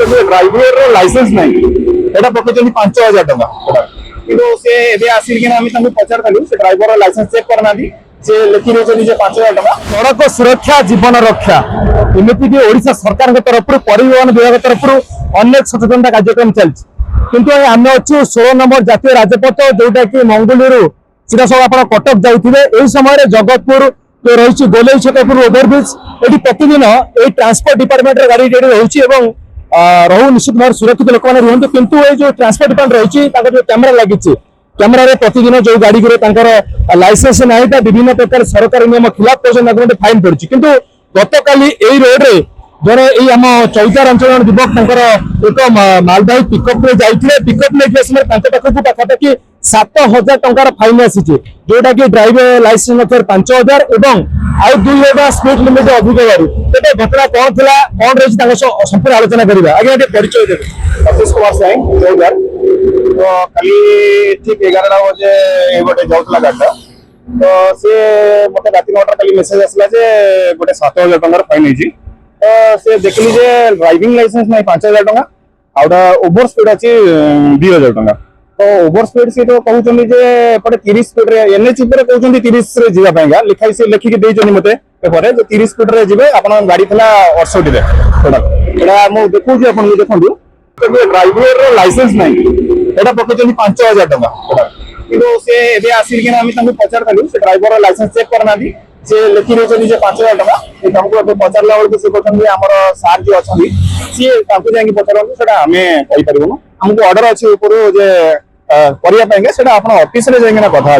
Driver licence नहीं एटा पकड़ 5000 टका किंतु से एबे आसिकिना हम पचार से ड्राइवर लाइसेंस चेक करना से लिखि रही 5000 टका सड़क सुरक्षा जीवन रक्षा एमती कि ओडिशा सरकार तरफ परिवहन विभाग तरफ अनेक सचेतनता कार्यक्रम चलती किंतु आम अच्छु 16 नंबर जातीय राजपथ जोटा कि मंगुलुरु सीधा सब आप कटक जाऊे यही समय जगतपुर जो रही गोले छकपुर ओभरब्रिज ये प्रतिदिन ये ट्रांसपोर्ट डिपार्टमेंट गाड़ी रही रहू निश्चित भाव सुरक्षित लोक मैंने रुहतु किंतु ये जो ट्रांसपोर्ट डिपार्टमेंट रही जो कैमेरा लगी कैमेरा प्रतिदिन जो गाड़ी लाइसेंस ना विभिन्न प्रकार सरकारी नियम खिलाफ कर फाइन पड़ी किंतु गतकाली यही रोड रे जड़े आम चौतार अंचल युवक एक मालबाही पिकअप जाते पिकअप नहीं समय पाखक पाखापाखि 7000 टंकार फाइन आसी जोटा कि ड्राइवर लाइसेंस नथ 5000 एवं आउ 2 स्पीड लिमिट अधिक गाड़ी तेज घटना कौन थी कौन रही संपूर्ण आलोचना करवा आगे परिचय देते सतीश कुमार साई चौदार तो कल ठीक 11 बजे गोटे जाऊला गाड़ी तो सी मत रात 9 कल मेसेज आसला गोटे 7000 टंकार फाइन होती तो से देखली ड्राइविंग लाइसेंस नहीं 5000 टका आउटा ओवर स्पीड अच्छी 2000 टका तो ओवर स्पीड सी तो कहते 30 स्पीड एनएच कहते 30 रे जीवा लिखाई से लिखिकी देइछनी मते पेपर जो 30 स्पीड रे जीवे आपन गाड़ी थला 68 रे एटा मु देखुजी आपन देखंदु ड्राइवर लाइसेंस नहीं एटा पकड़ 5000 टका किंतु से एबे आसिकिना हम पचार से ड्राइवर लाइसेंस चेक करना से लिखि रही 5000 टका हमको पचारा बेलू से कहते आम सार जी अच्छा सी जाकि पचार आम कहीपर हमको ऑर्डर अच्छी ऊपर जे ऑफिस कथा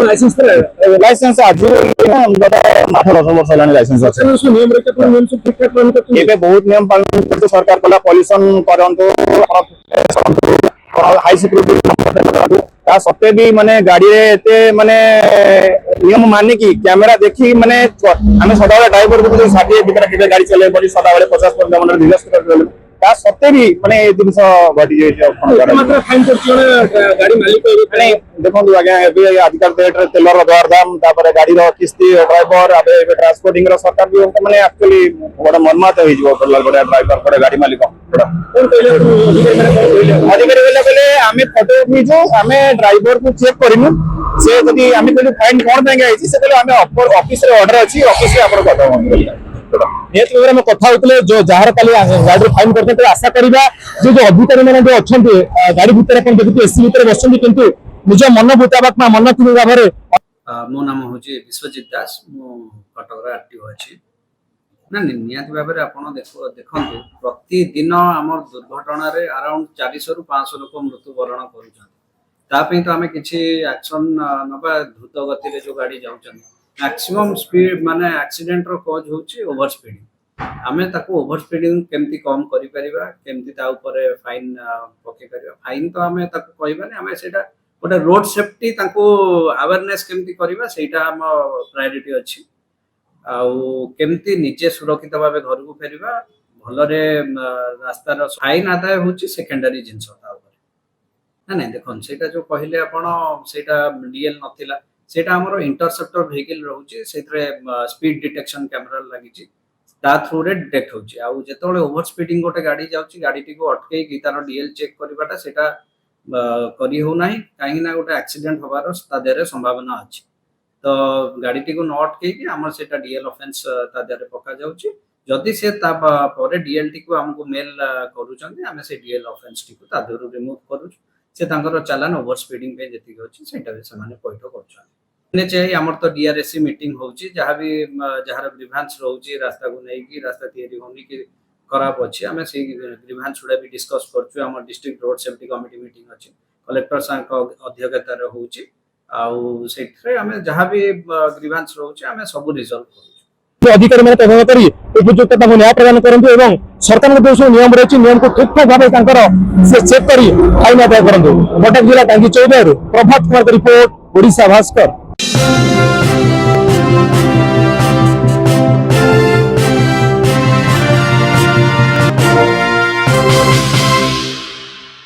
लाइसेंस आज 8-10 वर्ष लाइसेंस बहुत नियम पालन सरकार कला पॉल्यूशन करंतु हाई सिक्योरिटी सत्ते भी माने गाड़ी माने नियम मानिकी कैमेरा देखी माने आम सदा ड्राइवर को षाठी गाड़ी चले पड़ी सदा 50 धीरे सत्ते भी माने जिन घटी देखो आजकल डेट तेलर दर दाम गाड़ी किस्ती ड्राइवर ट्रांसपोर्टिंग सरकार भी माने एक्चुअली गोटे मर्माहत हो गोटे ड्राइवर गोटे गाड़ी मालिक अधिकारी आम फोटो उठीचु आम ड्राइवर को चेक करूँ से जब आम कहूँ फाइन कौन आम ऑफिस ऑर्डर अच्छी ऑफिस निहत कथा होते जो जार कल गाड़ी फाइन करते आशा करवा जो अधिकारी मैंने जो अच्छा गाड़ी भितर देखते एसी भितर बस किंतु निज मन मुताबक मन भाव मो नाम हूँ विश्वजित दास मु कटक आरटीओ अच्छी ना निहत भाव में देखु प्रतिदिन आम दुर्घटन अराउंड 400 ରୁ 500 लोक मृत्युवरण कर तो आम कि एक्शन नवा द्रुत गति जो गाड़ी जाऊँ मैक्सिमम स्पीड माने एक्सीडेंट रो कॉज होची ओवर स्पीडिंग आमे ताको ओवर स्पीडिंग केमती कम करि परिबा केमती ता ऊपर फाइन पके परिबा फाइन तो आमे ताको कहबानी आमे सेटा गोटे रोड सेफ्टी ताको अवेयरनेस केमती करिबा सेटा हम प्रायोरिटी अछि आउ केमती निजे सुरक्षित भाबे घर को फेरिबा भलरे रास्ता रो फाइन आदाय होची सेकेंडरी जिंस ता ऊपर ना देखन सेटा जो कहले आपण सेटा डीएल नथिला सेटा हमरो इंटरसेप्टर व्हीकल रहउची सेतरे स्पीड डिटेक्शन कैमरा लागिची ता थ्रू रे डिटेक्ट होची आ जेतोले ओवर स्पीडिंग गोटे गाड़ी जाउची गाड़ी को अटके की तार डीएल चेक करबाटा सेटा करी हो नाही काहे ना गोटे एक्सीडेंट होबार ता देरे संभावना अछि तो गाड़ी को न अटके की हमर सेटा डीएल ऑफेंस ता देरे पका जाउची जदि से ता परे डीएल को हमको मेल करूचंदी हमें से डीएल ऑफेंस को ता देरु रिमूव करू से तांकर चालान ओवर स्पीडिंग पे जति अछि सेटा भी समान पैठ करछन चाहिए आमर तो डीआरएससी मीटिंग होची जहाँ भी जहाँ ग्रीवांस रोची रास्ता को नहीं कि रास्ता तैयारी होनी कि खराब अच्छी आम से ग्रीवांस गुड़ा भी डिस्कस करछु आमर district road safety committee meeting अच्छी कलेक्टर सांक अध्यक्षतार होची आउ सेठरे आमे जहाँ भी ग्रीवांस रोची आमे सब रिजॉल्व करू अधिकारी मैंने तदन करी उपयुक्त न्याय प्रदान करंतु एवं सरकार जो नियम रही नियम को ठीक ठाक भाव से चेक करी फाइन आदाय करंतु कटक जिला टांगी चौधरी प्रभात कुमार रिपोर्ट ओडिशा भास्कर।